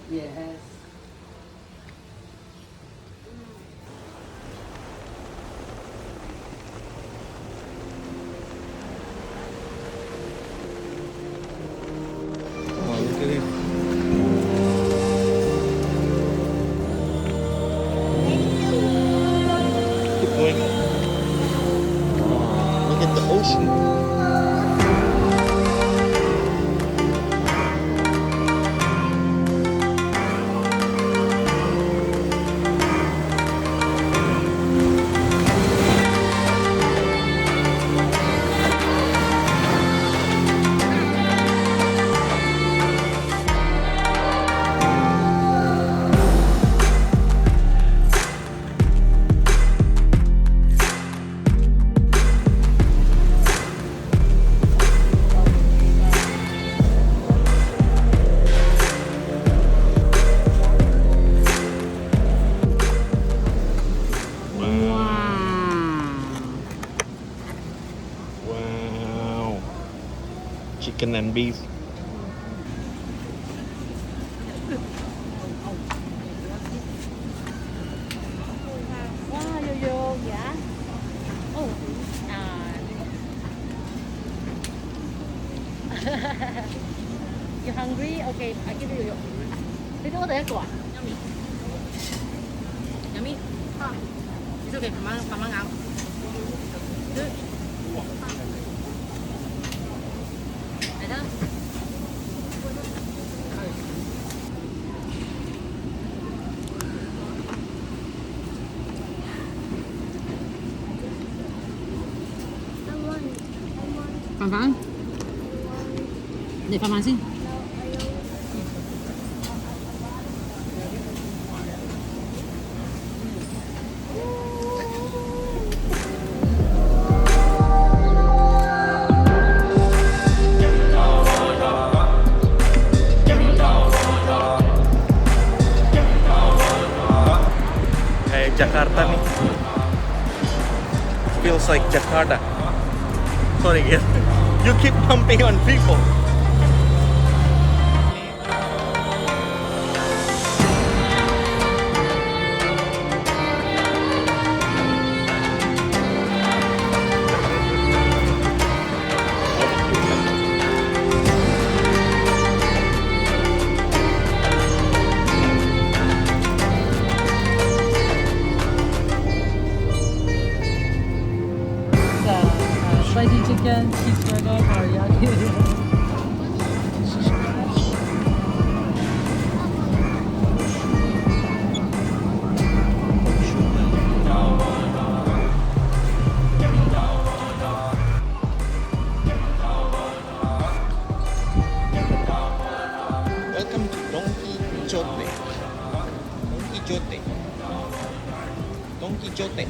Yes. Oh, look at it. Keep going. Oh, look at the ocean. Wow. Chicken and beef. Wow, yo-yo, yeah. Oh, you hungry? Okay, I give you yo-yo. Did you order 一個啊？Yummy. Yummy. It's okay, 慢慢咬。嚟啦。飯飯，嚟飯飯先。Kayak Jakarta nih. Feels like Jakarta. Sorry guys. You keep pumping on people. Spicy chicken, cheeseburger, teriyaki. Welcome to Donkey Jote. Donkey Jote. Donkey Jote.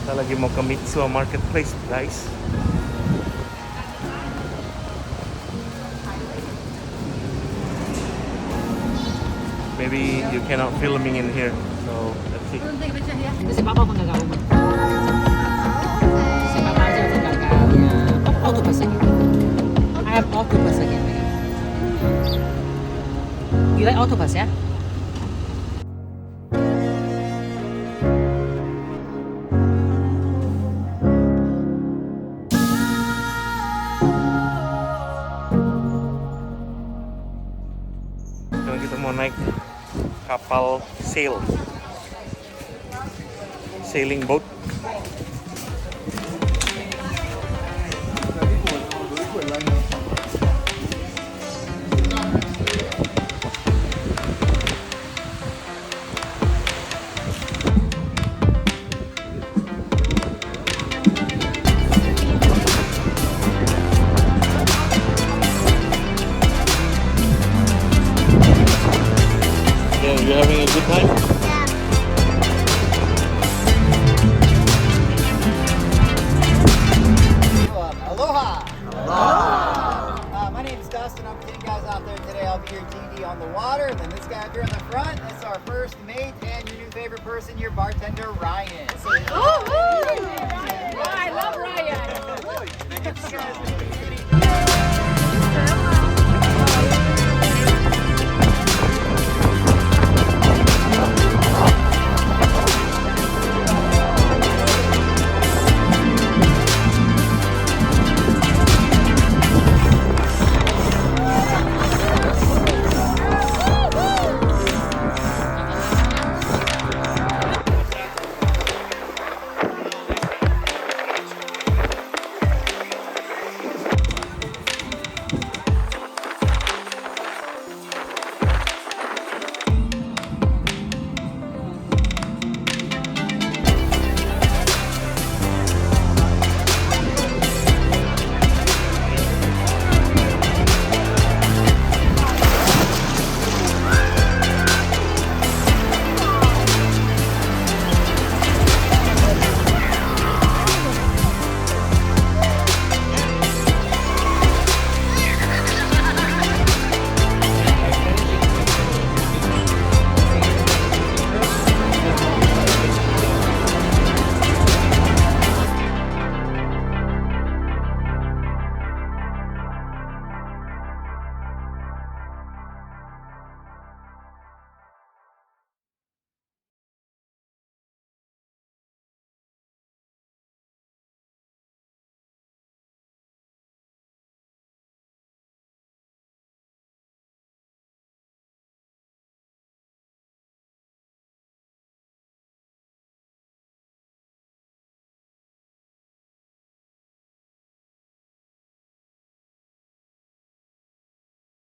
Kita lagi mau ke Mitsua Marketplace, guys. Maybe you cannot filming in here, so let's see. Si papa pun nggak umur. Si papa aja udah gagalnya. Auto pas lagi. Auto pas lagi. Gila auto pas ya? Sekarang kita mau naik kapal sailing boat. Yeah, you having a good time? Aloha! My name's Dustin. I'm with you guys out there today. I'll be your DD on the water. And then this guy up here in the front, that's our first mate and your new favorite person, your bartender, Ryan. So, I love Ryan. thank you guys.